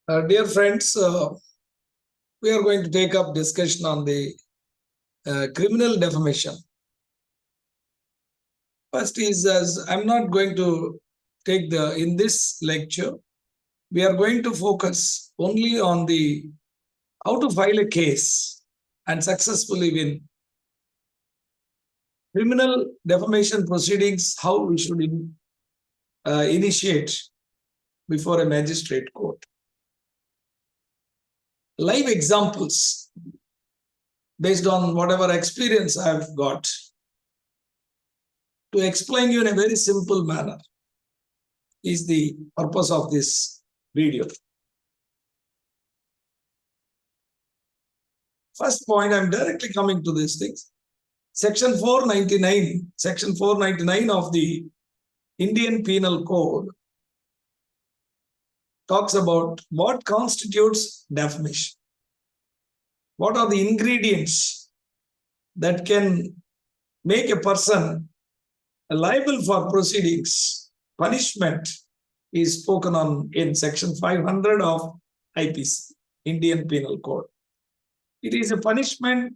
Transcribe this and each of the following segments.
Dear friends, we are going to take up discussion on the criminal defamation. First is, as I'm not going to take in this lecture, we are going to focus only on the how to file a case and successfully win. Criminal defamation proceedings, how we should initiate before a magistrate court. Live examples based on whatever experience I've got to explain you in a very simple manner is the purpose of this video. First point, I'm directly coming to these things. Section 499 of the Indian Penal Code talks about what constitutes defamation. What are the ingredients that can make a person liable for proceedings? Punishment is spoken on in section 500 of IPC, Indian Penal Code. It is a punishment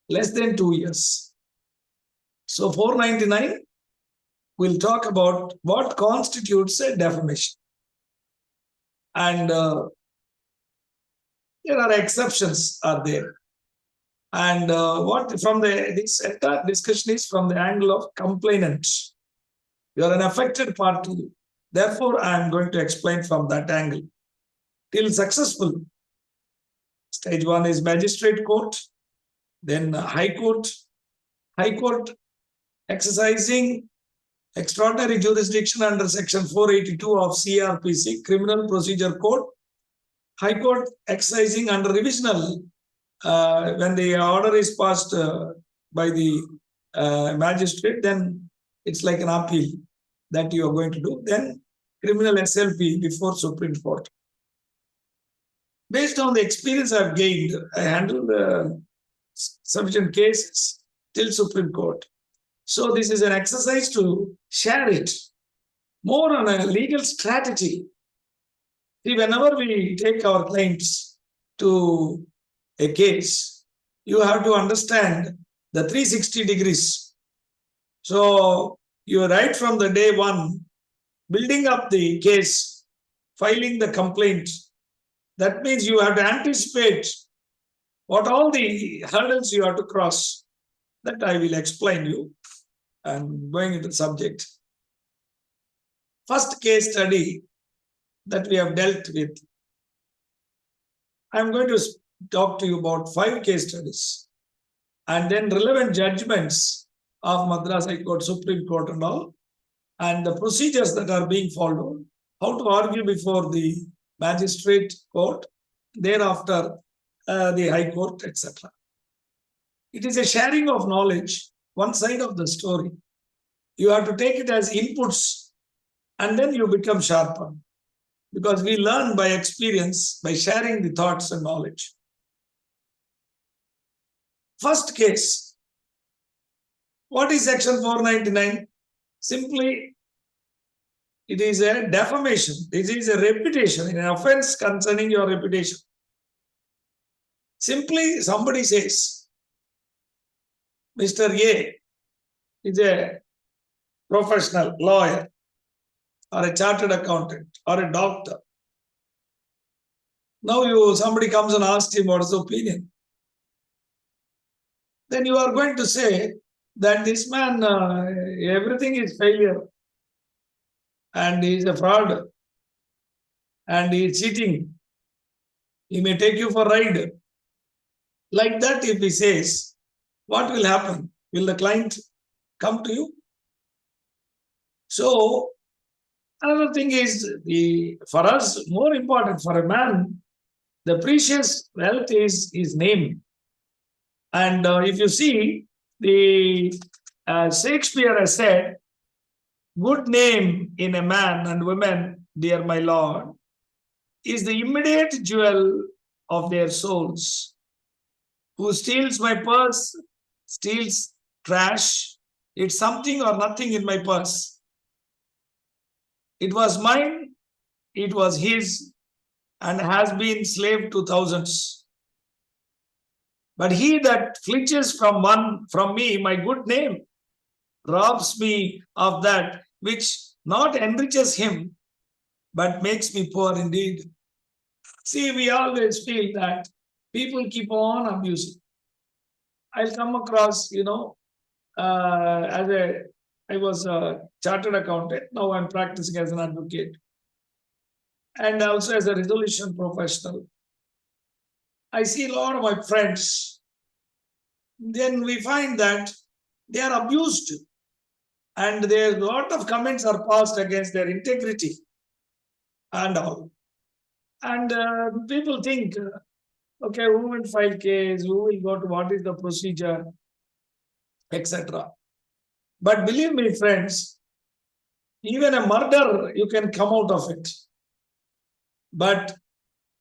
less than 2 years. So 499 will talk about what constitutes a defamation. And there are exceptions are there. And this entire discussion is from the angle of complainant. You are an affected party. Therefore, I am going to explain from that angle. Till successful, stage 1 is magistrate court, then high court. High court exercising extraordinary jurisdiction under section 482 of CR PC, Criminal Procedure Code. High court exercising under revisional when the order is passed by the magistrate, then it's like an appeal that you are going to do. Then criminal SLP before Supreme Court. Based on the experience I've gained, I handled sufficient cases till Supreme Court. So this is an exercise to share it more on a legal strategy. See, whenever we take our clients to a case, you have to understand the 360 degrees. So you are right from the day one, building up the case, filing the complaint. That means you have to anticipate what all the hurdles you have to cross. That I will explain you. And going into the subject. First case study that we have dealt with. I'm going to talk to you about 5 case studies and then relevant judgments of Madras High Court, Supreme Court and all, and the procedures that are being followed, how to argue before the magistrate court, thereafter the High Court, etc. It is a sharing of knowledge, one side of the story. You have to take it as inputs and then you become sharper, because we learn by experience, by sharing the thoughts and knowledge. First case. What is section 499? Simply, it is a defamation. This is a reputation, an offense concerning your reputation. Simply, somebody says, Mr. A is a professional lawyer or a chartered accountant or a doctor. Now somebody comes and asks him what is his opinion. Then you are going to say that this man, everything is failure and he is a fraud and he is cheating. He may take you for a ride. Like that, if he says, what will happen? Will the client come to you? So, another thing is, for us, more important for a man, the precious wealth is his name. And if you see, the Shakespeare has said, good name in a man and woman, dear my lord, is the immediate jewel of their souls. Who steals my purse, steals trash. It's something or nothing in my purse. It was mine, it was his, and has been slave to thousands. But he that flinches from me, my good name, robs me of that which not enriches him, but makes me poor indeed. See, we always feel that people keep on abusing. I'll come across, I was a chartered accountant. Now I'm practicing as an advocate and also as a resolution professional. I see a lot of my friends. Then we find that they are abused, and there a lot of comments are passed against their integrity and all. And people think, okay, who will file case, who will go to what is the procedure, etc. But believe me, friends, even a murder, you can come out of it. But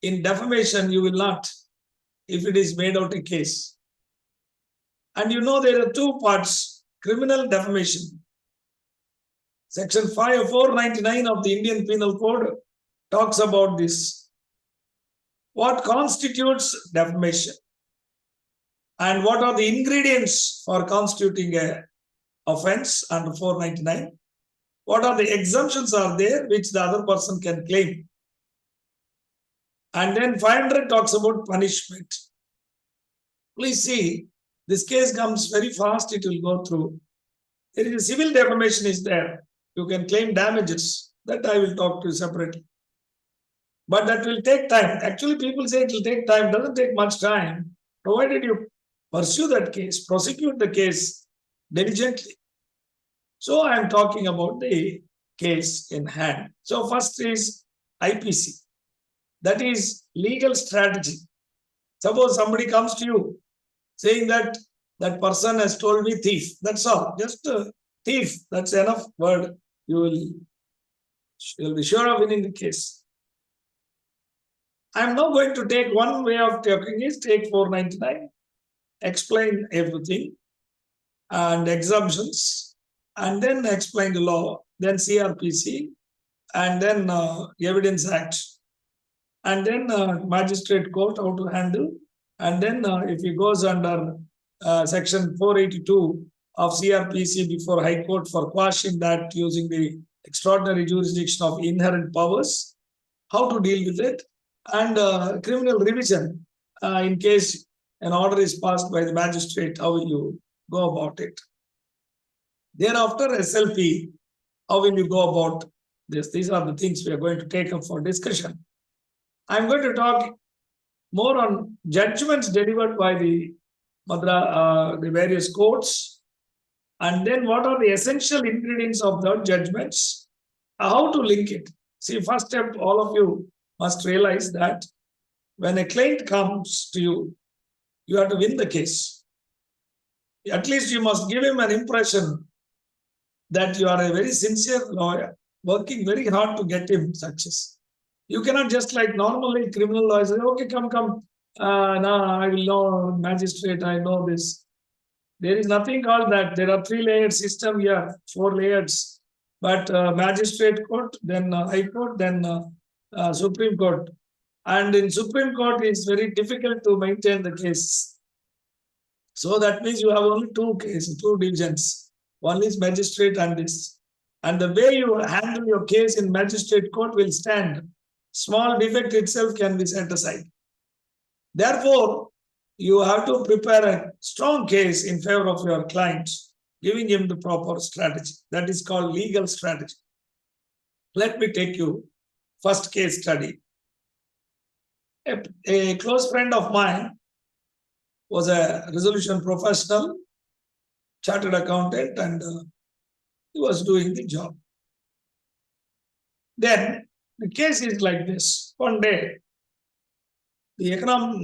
in defamation, you will not, if it is made out a case. And there are two parts: criminal defamation. Section 499 of the Indian Penal Code talks about this. What constitutes defamation? And what are the ingredients for constituting a offense under 499? What are the exemptions are there which the other person can claim? And then 500 talks about punishment. Please see, this case comes very fast, it will go through. There is a civil defamation is there. You can claim damages. That I will talk to you separately. But that will take time. Actually, people say it will take time. It doesn't take much time, provided you pursue that case, prosecute the case diligently. So I am talking about the case in hand. So first is IPC. That is legal strategy. Suppose somebody comes to you saying that that person has told me thief. That's all. Just thief. That's enough word. You'll be sure of winning the case. I'm now going to take one way of talking is take 499, explain everything and exemptions, and then explain the law, then CRPC, and then Evidence Act, and then magistrate court how to handle, and then if he goes under section 482 of CRPC before High Court for quashing that using the extraordinary jurisdiction of inherent powers, how to deal with it, and criminal revision in case an order is passed by the magistrate, how will you go about it? Thereafter, SLP, how will you go about this? These are the things we are going to take up for discussion. I'm going to talk more on judgments delivered by the various courts, and then what are the essential ingredients of the judgments, how to link it. See, first step, all of you must realize that when a client comes to you, you have to win the case. At least you must give him an impression that you are a very sincere lawyer, working very hard to get him success. You cannot just like normally criminal lawyers say, okay, come. I will know magistrate, I know this. There is nothing called that. There are 3-layered system here, 4 layers. But magistrate court, then High Court, then Supreme Court. And in Supreme Court, it's very difficult to maintain the case. So that means you have only 2 cases, 2 divisions. One is magistrate and this. And the way you handle your case in magistrate court will stand. Small defect itself can be set aside. Therefore, you have to prepare a strong case in favor of your client, giving him the proper strategy. That is called legal strategy. Let me take you first case study. A close friend of mine was a resolution professional, chartered accountant, and he was doing the job. Then the case is like this. One day, national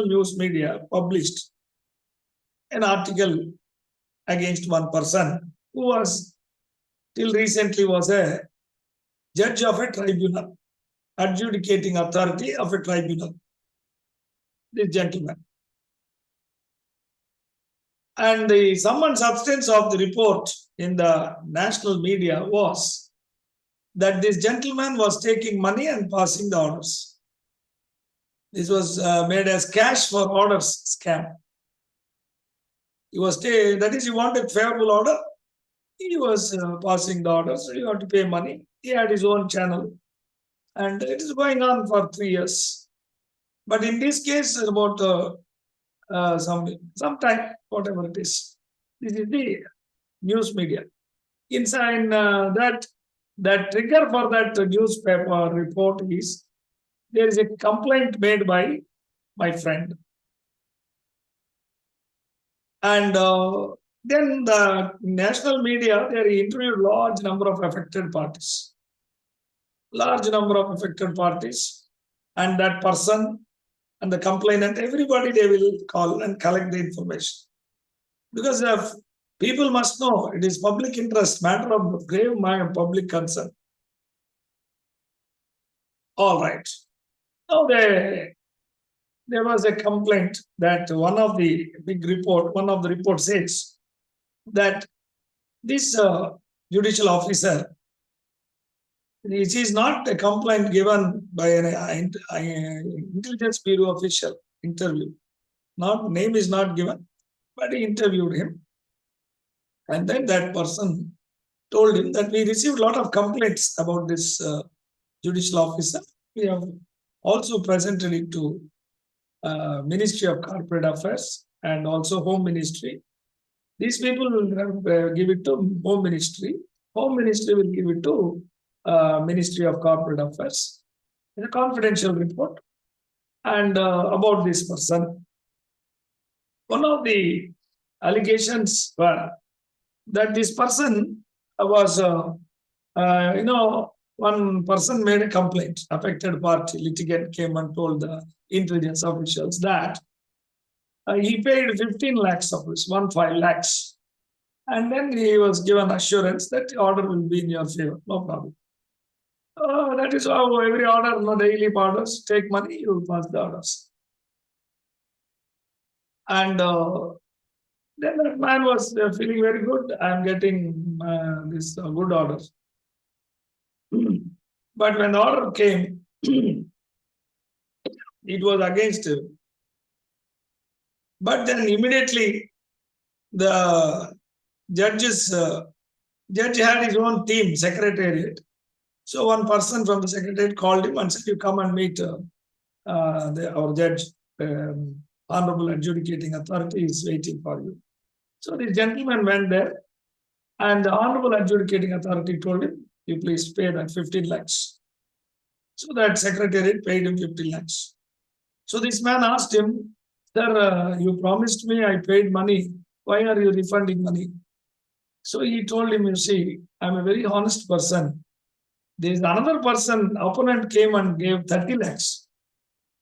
news media published an article against one person who was till recently was a judge of a tribunal, adjudicating authority of a tribunal, this gentleman. And the sum and substance of the report in the national media was that this gentleman was taking money and passing the orders. This was made as cash for orders scam. He was that is, he wanted favorable order. He was passing the orders. You have to pay money. He had his own channel, and it is going on for 3 years. But in this case, about some time, whatever it is, this is the news media. Inside that trigger for that newspaper report is there is a complaint made by my friend, and then the national media, they interviewed large number of affected parties, and that person and the complainant, everybody they will call and collect the information, because people must know it is public interest, matter of grave public concern. All right. Now there was a complaint that one of the reports says that this judicial officer, it is not a complaint given by an intelligence bureau official interview. Name is not given, but he interviewed him. And then that person told him that we received a lot of complaints about this judicial officer. We have also presented it to Ministry of Corporate Affairs and also Home Ministry. These people will give it to Home Ministry. Home Ministry will give it to Ministry of Corporate Affairs. It's a confidential report. And about this person, one of the allegations were that this person was, one person made a complaint. Affected party litigant came and told the intelligence officials that he paid 15 lakhs of this, 15 lakhs. And then he was given assurance that the order will be in your favor, no problem. That is how every order, daily orders, take money, you will pass the orders. And then that man was feeling very good. I'm getting this good orders. But when the order came, it was against him. But then immediately the judge had his own team, secretariat. So one person from the secretariat called him and said, you come and meet our judge, Honorable Adjudicating Authority is waiting for you. So the gentleman went there, and the Honorable Adjudicating Authority told him, you please pay that 15 lakhs. So that secretariat paid him 15 lakhs. So this man asked him, sir, you promised me, I paid money. Why are you refunding money? So he told him, you see, I'm a very honest person. There is another person, opponent came and gave 30 lakhs.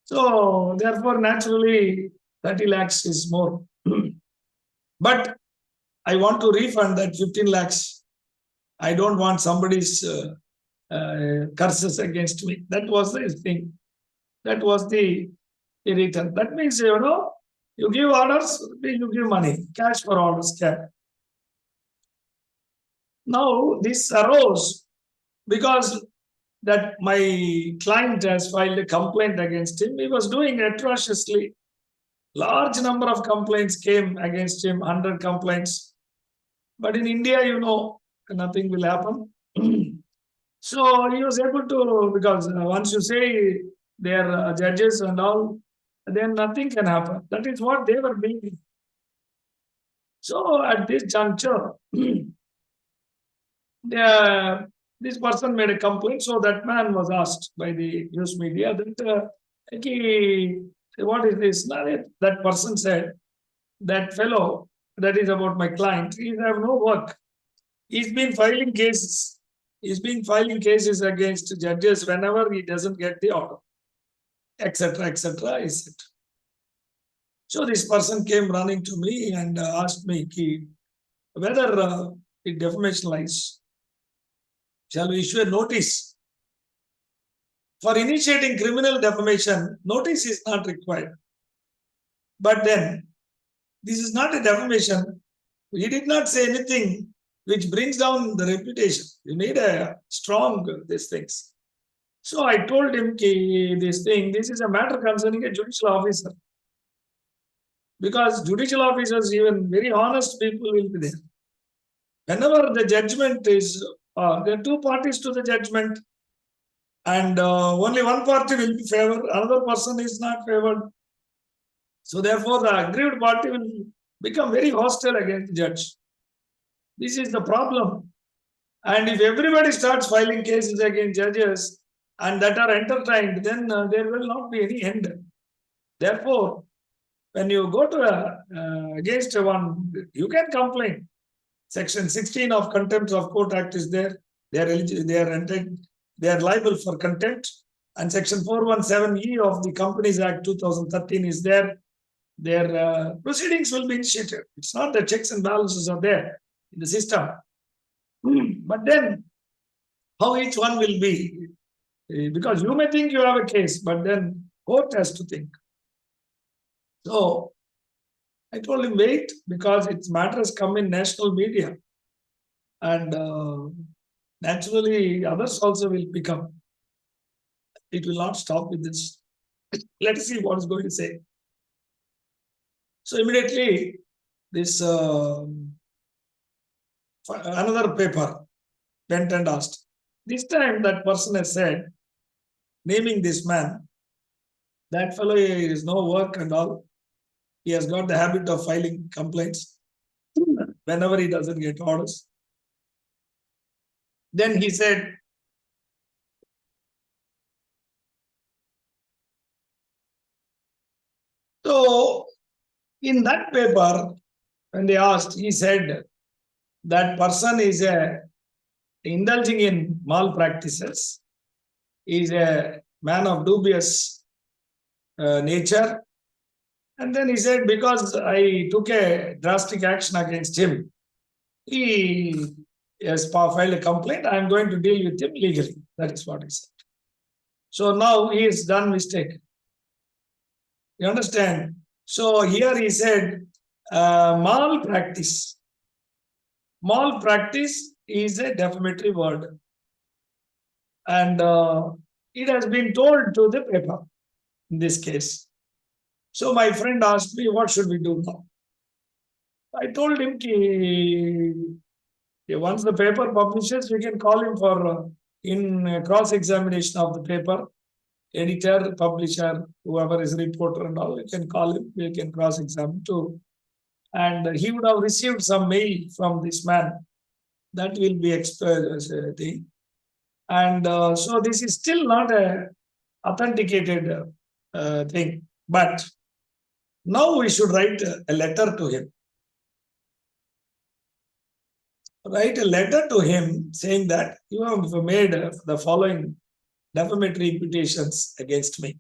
So therefore, naturally, 30 lakhs is more. But I want to refund that 15 lakhs. I don't want somebody's curses against me. That was the thing. That was the return. That means, you give orders, you give money. Cash for orders, cash. Now, this arose because that my client has filed a complaint against him. He was doing atrociously. Large number of complaints came against him, 100 complaints. But in India, nothing will happen. So he was able to, because once you say they are judges and all, then nothing can happen. That is what they were being. So at this juncture, this person made a complaint. So that man was asked by the news media that, what is this? That person said, that fellow, that is about my client, he have no work. He's been filing cases. He's been filing cases against judges whenever he doesn't get the order, etc., etc. Is it? So this person came running to me and asked me whether it defamation lies. Shall we issue a notice? For initiating criminal defamation, notice is not required. But then, this is not a defamation. He did not say anything which brings down the reputation. You need a strong these things. So I told him this is a matter concerning a judicial officer. Because judicial officers, even very honest people will be there. Whenever the judgment is, there are two parties to the judgment, and only one party will be favored, another person is not favored. So therefore, the aggrieved party will become very hostile against the judge. This is the problem. And if everybody starts filing cases against judges and that are entertained, then there will not be any end. Therefore, when you go to against one, you can complain. Section 16 of Contempt of Court Act is there. They are liable for contempt. And Section 417E of the Companies Act 2013 is there. Their proceedings will be initiated. It's not that checks and balances are there in the system. But then, how each one will be? Because you may think you have a case, but then court has to think. So I told him, wait, because its matters come in national media. And naturally, others also will pick up. It will not stop with this. Let's see what is going to say. So immediately, this another paper went and asked. This time, that person has said, naming this man, that fellow is no work and all. He has got the habit of filing complaints whenever he doesn't get orders. Then he said, so in that paper, when they asked, he said that person is indulging in malpractices, is a man of dubious nature. And then he said, because I took a drastic action against him, he has filed a complaint, I am going to deal with him legally. That is what he said. So now he has done mistake. You understand? So here he said, malpractice. Malpractice is a defamatory word. And it has been told to the paper in this case. So my friend asked me, what should we do now? I told him, once the paper publishes, we can call him for in cross-examination of the paper. Editor, publisher, whoever is reporter and all, we can call him, we can cross-examine too. And he would have received some mail from this man. That will be expressed thing. And so this is still not a authenticated thing. But now we should write a letter to him. Write a letter to him saying that you have made the following defamatory imputations against me.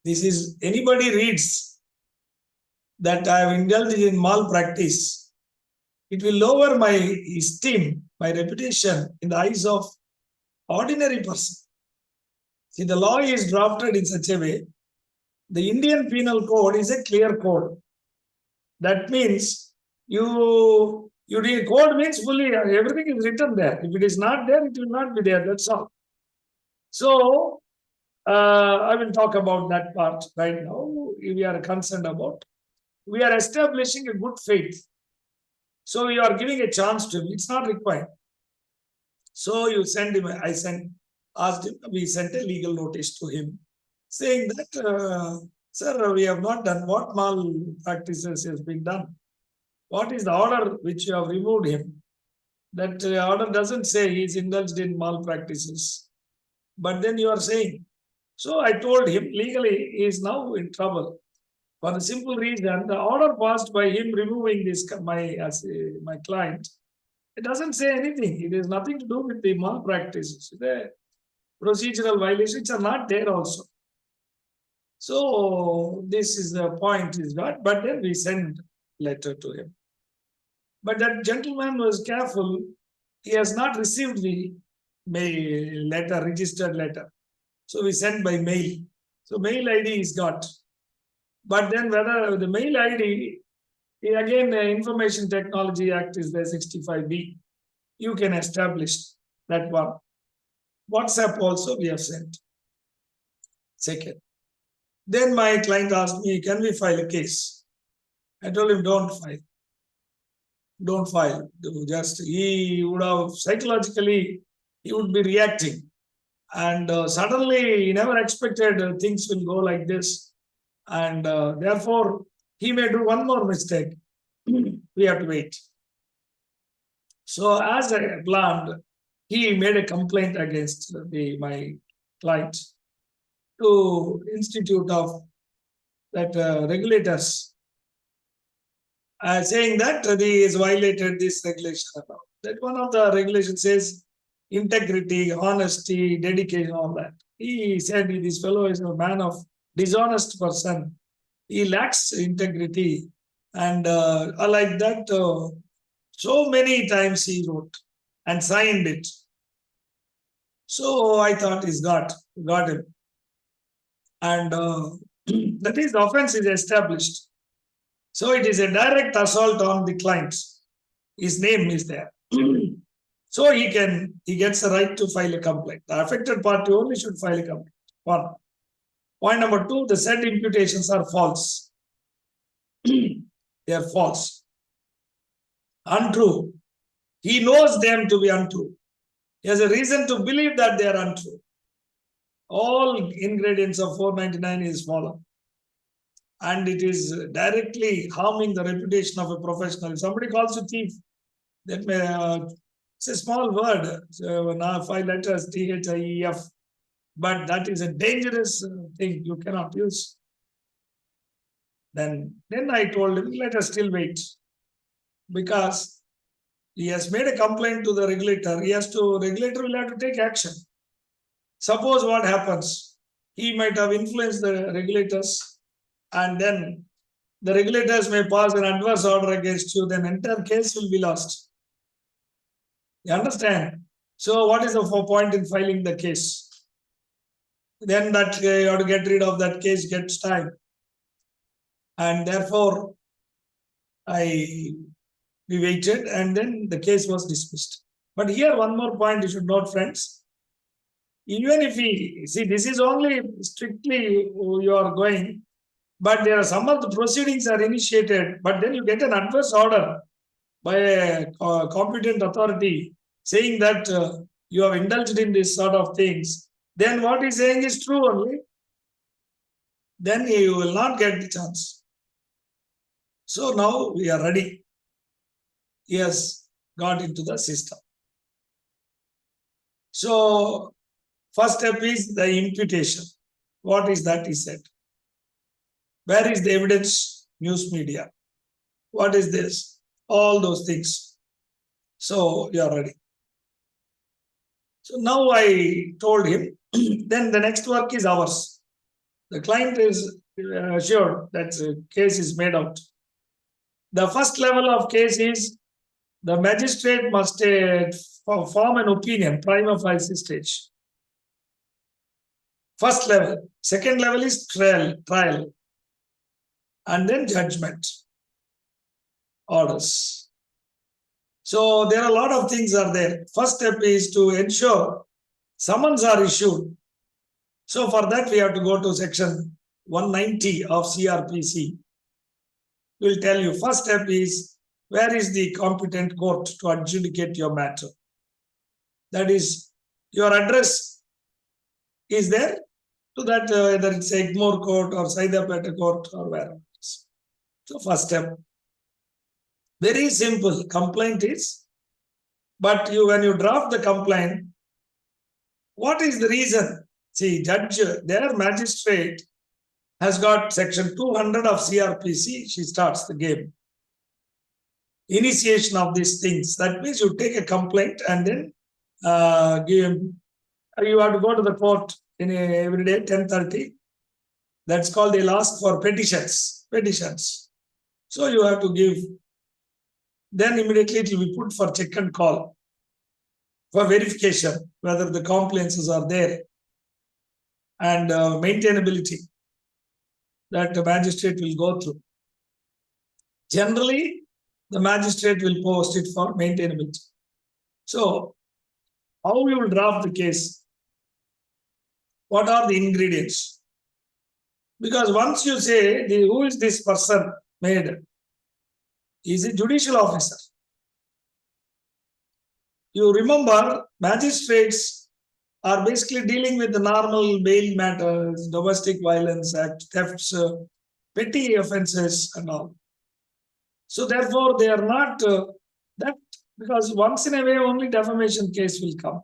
This is, anybody reads that I have indulged in malpractice, it will lower my esteem, my reputation in the eyes of ordinary person. See, the law is drafted in such a way. The Indian Penal Code is a clear code. That means code means fully everything is written there. If it is not there, it will not be there. That's all. So I will talk about that part right now. We are concerned about. We are establishing a good faith. So you are giving a chance to him. It's not required. So you send him. Asked him. We sent a legal notice to him, saying that, sir, we have not done what malpractices has been done. What is the order which you have removed him? That order doesn't say he is indulged in malpractices. But then you are saying. So I told him legally he is now in trouble. For the simple reason, the order passed by him removing this my client, it doesn't say anything. It has nothing to do with the malpractices. The procedural violations are not there also. So this is the point is got, but then we send letter to him. But that gentleman was careful. He has not received the letter, registered letter. So we sent by mail. So mail ID is got. But then whether the mail ID Again, the Information Technology Act is the 65B. You can establish that one. WhatsApp also we have sent. Second. Then my client asked me, can we file a case? I told him, don't file. Don't file. Just he would have psychologically, he would be reacting. And suddenly he never expected things will go like this. And therefore, he may do one more mistake. We have to wait. So as I planned, he made a complaint against my client to Institute of that regulators, saying that he has violated this regulation. That one of the regulations says integrity, honesty, dedication, all that. He said this fellow is a man of dishonest person. He lacks integrity, and like that, so many times he wrote and signed it. So I thought he's got him, and that is the offense is established. So it is a direct assault on the client. His name is there. So he gets the right to file a complaint. The affected party only should file a complaint. One. Point number two, the said imputations are false. They are false. Untrue. He knows them to be untrue. He has a reason to believe that they are untrue. All ingredients of 499 is followed. And it is directly harming the reputation of a professional. If somebody calls you thief, that may, it's a small word, so now 5 letters, THIEF, but that is a dangerous thing you cannot use. Then I told him, let us still wait, because he has made a complaint to the regulator. Regulator will have to take action. Suppose what happens, he might have influenced the regulators, and then the regulators may pass an adverse order against you, then entire case will be lost. You understand? So what is the point in filing the case? Then that you have to get rid of that case, gets time. And therefore, we waited, and then the case was dismissed. But here, one more point you should note, friends. Even if this is only strictly you are going, but there are some of the proceedings are initiated, but then you get an adverse order by a competent authority saying that you have indulged in this sort of things, then what he's saying is true only. Then you will not get the chance. So now we are ready. He has got into the system. So first step is the imputation. What is that? He said. Where is the evidence? News media. What is this? All those things. So you are ready. So now I told him, then the next work is ours. The client is assured that the case is made out. The first level of case is the magistrate must form an opinion, prima facie stage. First level. Second level is trial. And then judgment. Orders. So there are a lot of things are there. First step is to ensure summons are issued. So for that we have to go to section 190 of CR.PC. We'll tell you. First step is, where is the competent court to adjudicate your matter? That is, your address is there to that, whether it's Egmore Court or Saidapeta Court or wherever it is. So first step. Very simple. Complaint is, but when you draft the complaint, what is the reason? See, judge, their magistrate has got section 200 of CR.PC. She starts the game. Initiation of these things. That means you take a complaint and then you have to go to the court every day, 10:30. That's called, they'll ask for petitions. So you have to give. Then immediately it will be put for check and call for verification whether the compliances are there, and maintainability that the magistrate will go through. Generally, the magistrate will post it for maintainability. So, how you will draft the case? What are the ingredients? Because once you say, who is this person made? He is a judicial officer. You remember, magistrates are basically dealing with the normal bail matters, domestic violence act, thefts, petty offences and all. So therefore, they are not that, because once in a way only defamation case will come.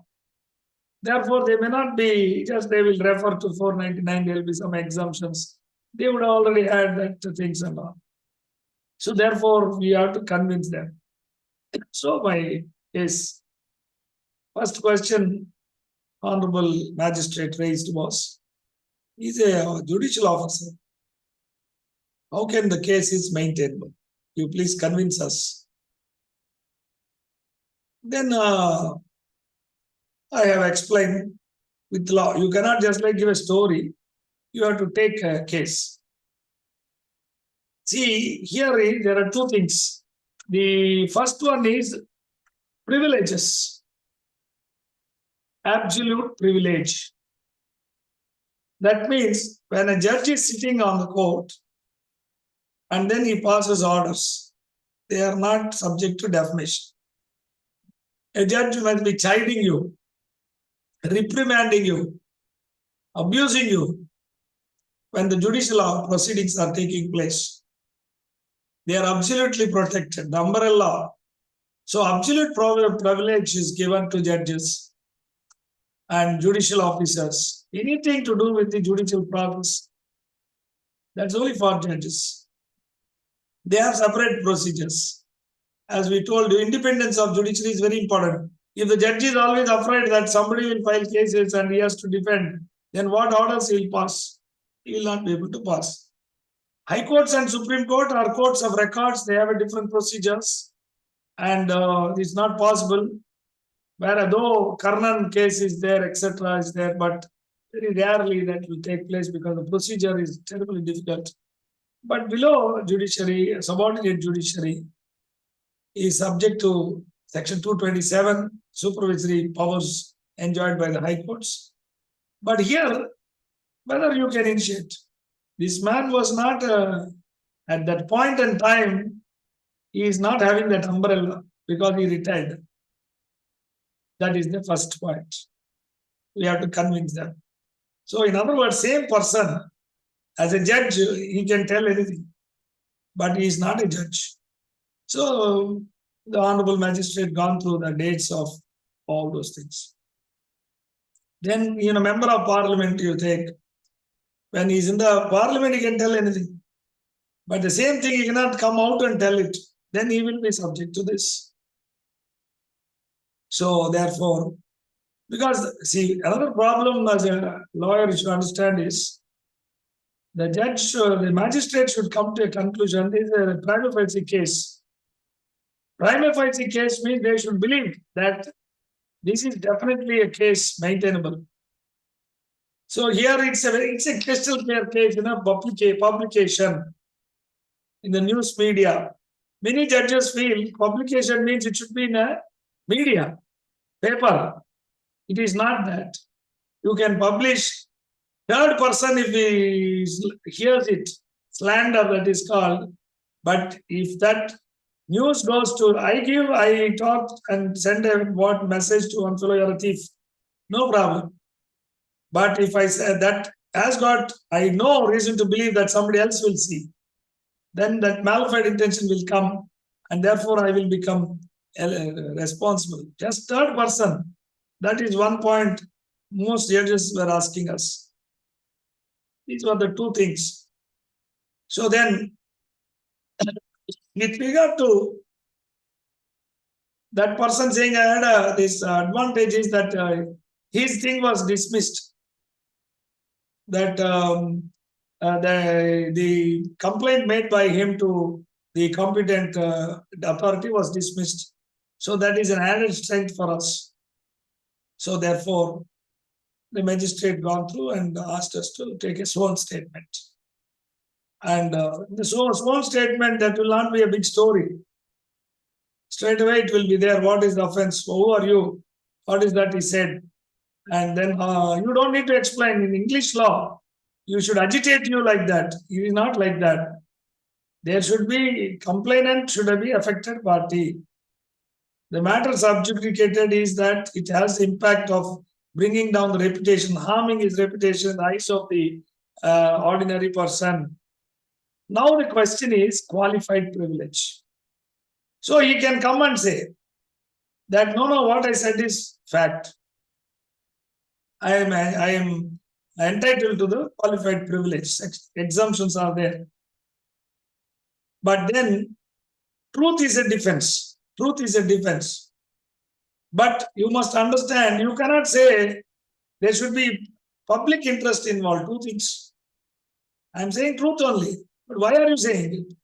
Therefore, they may not be, just they will refer to 499, there will be some exemptions. They would already had that things and all. So therefore, we have to convince them. So my case, first question Honorable Magistrate raised was, he's a judicial officer. How can the case is maintainable? You please convince us. Then I have explained with law, you cannot just like give a story. You have to take a case. See, here there are two things. The first one is privileges. Absolute privilege. That means when a judge is sitting on the court and then he passes orders, they are not subject to defamation. A judge must be chiding you, reprimanding you, abusing you when the judicial proceedings are taking place. They are absolutely protected, the umbrella. So absolute privilege is given to judges and judicial officers. Anything to do with the judicial process, that's only for judges. They have separate procedures. As we told you, independence of judiciary is very important. If the judge is always afraid that somebody will file cases and he has to defend, then what orders he will pass? He will not be able to pass. High courts and Supreme Court are courts of records. They have a different procedures, and it's not possible. Where though Karnan case is there, etc., is there, but very rarely that will take place because the procedure is terribly difficult. But below judiciary, subordinate judiciary is subject to Section 227, supervisory powers enjoyed by the high courts. But here, whether you can initiate, this man was not at that point in time, he is not having that umbrella because he retired. That is the first point. We have to convince them. So, in other words, same person, as a judge, he can tell anything, but he is not a judge. So, the Honorable Magistrate gone through the dates of all those things. Then, member of parliament you take, when he's in the parliament, he can tell anything. But the same thing, he cannot come out and tell it. Then he will be subject to this. So therefore, because see, another problem as a lawyer you should understand is the judge, the magistrate should come to a conclusion. This is a prima facie case. Prima facie case means they should believe that this is definitely a case maintainable. So here it's a crystal clear case in a publication in the news media. Many judges feel publication means it should be in a media, paper. It is not that. You can publish third person if he hears it, slander that is called. But if that news goes to, I talk and send a what message to one fellow, you're a thief. No problem. But if I say that has got, I know reason to believe that somebody else will see, then that malified intention will come, and therefore I will become responsible. Just third person. That is one point most judges were asking us. These were the two things. So then, with regard to that person saying I had this advantage is that his thing was dismissed. That the complaint made by him to the competent authority was dismissed. So that is an added strength for us. So therefore, the magistrate gone through and asked us to take a sworn statement. And the sworn statement, that will not be a big story. Straight away it will be there. What is the offense? Who are you? What is that he said? And then you don't need to explain. In English law, you should agitate you like that. It is not like that. There should be complainant, should be affected party. The matter subjudicated is that it has the impact of bringing down the reputation, harming his reputation in the eyes of the ordinary person. Now the question is qualified privilege. So he can come and say that no, what I said is fact. I am entitled to the qualified privilege. Exemptions are there. But then truth is a defense. Truth is a defense. But you must understand, you cannot say there should be public interest involved. Two things. I'm saying truth only. But why are you saying it?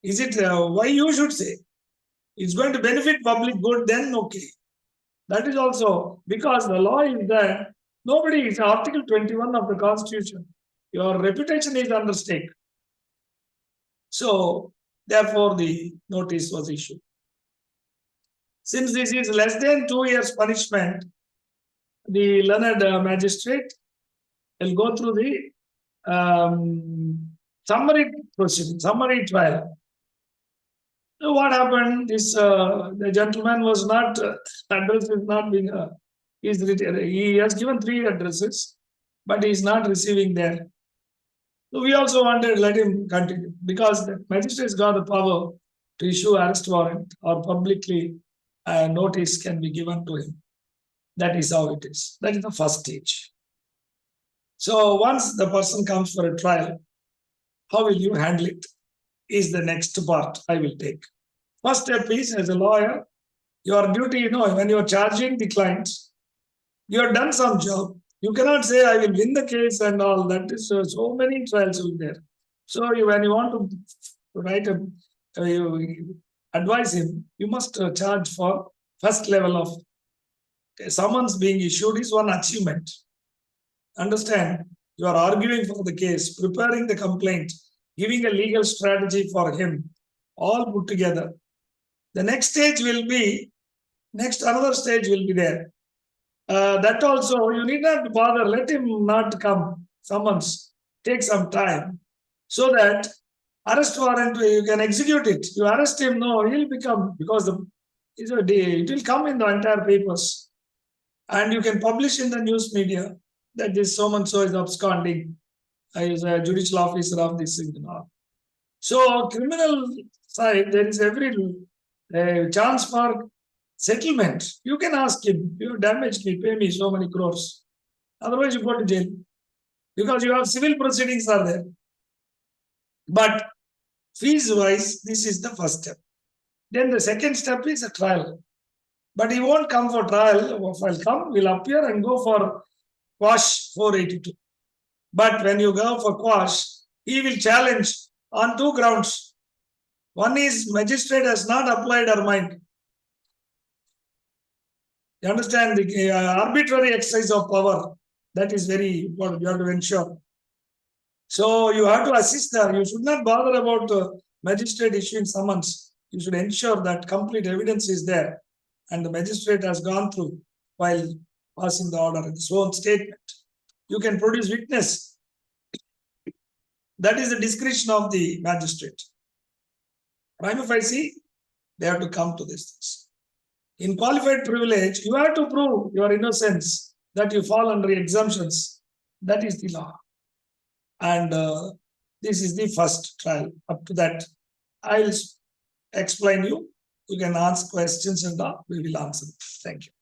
Is it why you should say? It's going to benefit public good, then okay. That is also because the law is that nobody is Article 21 of the Constitution. Your reputation is under stake. So, therefore, the notice was issued. Since this is less than 2 years punishment, the learned magistrate will go through the summary proceeding, summary trial. So what happened? This the gentleman was not address is not being. He has given 3 addresses, but he is not receiving there. So we also wanted to let him continue because the magistrate's got the power to issue arrest warrant or publicly notice can be given to him. That is how it is. That is the first stage. So once the person comes for a trial, how will you handle it? Is the next part I will take. First step is, as a lawyer, your duty, when you are charging the clients, you have done some job. You cannot say, I will win the case and all. That is so many trials will be there. So when you want to write you advise him, you must charge for first level of summons being issued is one achievement. Understand, you are arguing for the case, preparing the complaint, giving a legal strategy for him, all put together. The next stage will be, another stage will be there. That also, you need not bother, let him not come, summons, take some time, so that arrest warrant, you can execute it. You arrest him, he'll become, because it will come in the entire papers. And you can publish in the news media that this so-and-so is absconding. Is a judicial officer of this thing. So criminal side, there is every chance for settlement. You can ask him, you damaged me, pay me so many crores. Otherwise you go to jail. Because you have civil proceedings are there. But fees wise, this is the first step. Then the second step is a trial. But he won't come for trial. If I'll come, we'll appear and go for quash 482. But when you go for quash, he will challenge on 2 grounds. One is magistrate has not applied her mind. You understand the arbitrary exercise of power. That is very important. You have to ensure. So you have to assist her. You should not bother about magistrate issuing summons. You should ensure that complete evidence is there. And the magistrate has gone through while passing the order in his own statement. You can produce witness. That is the discretion of the magistrate. Prima facie, they have to come to this. In qualified privilege, you have to prove your innocence, that you fall under exemptions. That is the law. And this is the first trial. Up to that, I'll explain you. You can ask questions and we will answer. Thank you.